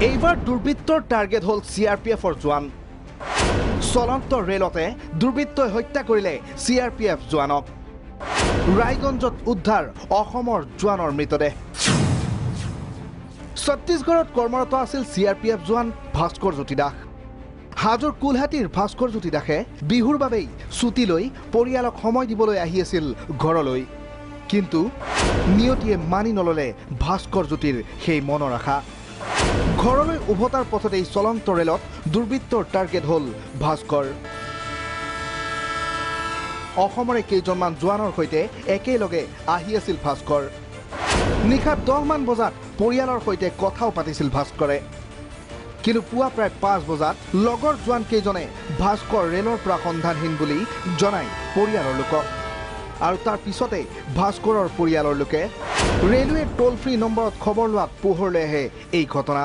এইবাৰ দুৰ্বৃত্তৰ টাৰ্গেট হ'ল CRPFৰ জোৱান। চলন্ত ৰেলতে দুৰ্বৃত্তই হত্যা কৰিলে CRPF জোৱানক। ৰায়গঞ্জত উদ্ধাৰ অসমৰ জোৱানৰ মৃতদেহ। ছত্তীশগড়ত কৰ্মৰত আছিল CRPF জোৱান ভাস্কৰ জ্যোতি দাস। হাজোৰ কুলহাটীৰ ভাস্কৰ জ্যোতি দাসে বিহুৰ বাবেই ছুটী লৈ পৰিয়ালক সময় দিবলৈ আহি আছিল ঘৰলৈ। কিন্তু নিয়তিয়ে মানি নললে ভাস্কৰ জ্যোতিৰ সেই মনৰ আশা। ঘৰলৈ উভতাৰ পথতেই চলন্ত ৰেলত দুৰ্বৃত্তৰ টাৰ্গেট হ'ল ভাস্কৰ। অসমৰে কেইজনমান জোৱানৰ সৈতে একেলগে আহি আছিল ভাস্কৰ। নিশা 10 মান বজাত পৰিয়ালৰ সৈতে কথাও পাতিছিল ভাস্কৰে। কিন্তু পুৱা প্ৰায় 5 বজাত লগৰ জোৱান কেইজনে ভাস্কৰ ৰেলৰ পৰা সন্ধানহীন বুলি জনাই পৰিয়ালৰ লোকক। আৰু তাৰ পিছতে ভাস্কৰৰ পৰিয়ালৰ লোকে ৰেলৱে টোল ফ্ৰী নম্বৰত খবৰ লোৱাত পোহৰলৈ আহে এই ঘটনা।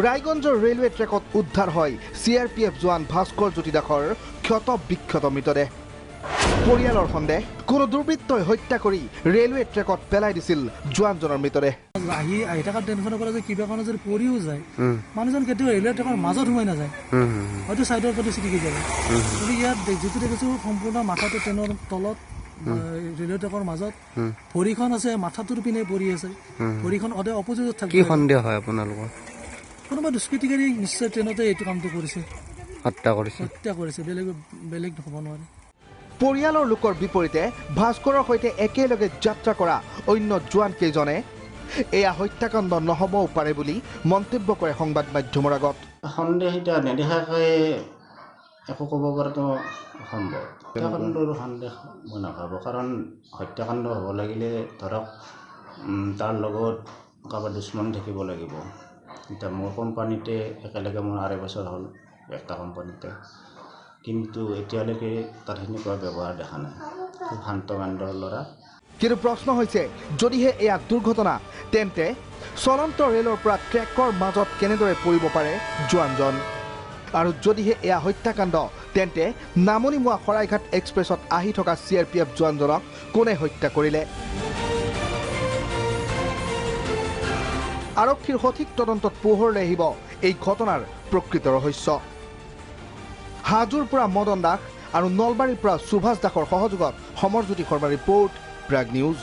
ৰায়গঞ্জৰ ৰেলৱে ট্ৰেকত উদ্ধাৰ হয় CRPF জোৱান ভাস্কৰ জ্যোতি দাসৰ ক্ষত বিক্ষত মৃতদেহ। পৰিয়ালৰ সন্দেহ কোনো দুৰ্বৃত্তই হত্যা কৰি ৰেলৱে ট্ৰেকত পেলাই দিছিল জোৱানজনৰ মৃতদেহ। আহি থকা ট্ৰেইনখনৰ পৰা যে কিবা কাৰণে যদি পৰিও যায়, মানুহজন কেতিয়াও ৰেলৱে ট্ৰেকৰ মাজত সোমাই নাযায়, হয়তো ছাইডৰ প্ৰতি ছিটিকি যাব। কিন্তু ইয়াত যিটো দেখিছোঁ সম্পূৰ্ণ মাথাটো ট্ৰেইনৰ তলত, ৰেলৱে ট্ৰেকৰ মাজত ভৰিখন আছে, মাথাটোৰ পিনে পৰি আছে, ভৰিখন সদায় অপজিটত থাকে। কি সন্দেহ হয় আপোনালোকৰ? কোনোবা দুষ্কৃতিকাৰী নিশ্চয় ট্ৰেইনতে এইটো কামটো কৰিছে, হত্যা কৰিছে, বেলেগ হ'ব নোৱাৰে। পৰিয়ালৰ লোকৰ বিপৰীতে ভাস্কৰৰ সৈতে একেলগে যাত্ৰা কৰা অন্য জোৱান কেইজনে এয়া হত্যাকাণ্ড নহ'বও পাৰে বুলি মন্তব্য কৰে সংবাদ মাধ্যমৰ আগত। সন্দেহ এতিয়া নেদেখাকৈ একো ক'ব পৰাটো অসম্ভৱ। হত্যাকাণ্ডৰ সন্দেহ মই নাভাবোঁ, কাৰণ হত্যাকাণ্ড হ'ব লাগিলে ধৰক তাৰ লগত কাৰোবাৰ দুশ্মন থাকিব লাগিব। এতিয়া মোৰ কোম্পানীতে একেলগে মোৰ 2.5 বছৰ হ'ল একটা কোম্পানীতে, কিন্তু এতিয়ালৈকে তাত সেনেকুৱা ব্যৱহাৰ দেখা নাই। খুব শান্ত কাণ্ডৰ ল'ৰা। কিন্তু প্ৰশ্ন হৈছে, যদিহে এয়া দুৰ্ঘটনা, তেন্তে চলন্ত ৰেলৰ পৰা ট্ৰেকৰ মাজত কেনেদৰে পৰিব পাৰে জোৱানজন? আৰু যদিহে এয়া হত্যাকাণ্ড, তেন্তে নামনিমুৱা শৰাইঘাট এক্সপ্ৰেছত আহি থকা CRPF জোৱানজনক কোনে হত্যা কৰিলে? আৰক্ষীৰ সঠিক তদন্তত পোহৰলৈ আহিব এই ঘটনাৰ প্ৰকৃত ৰহস্য। হাজোৰ পৰা মদন দাস আৰু নলবাৰীৰ পৰা সুভাষ দাসৰ সহযোগত সমৰজ্যোতি শৰ্মা ৰিপৰ্ট, প্ৰাগ নিউজ।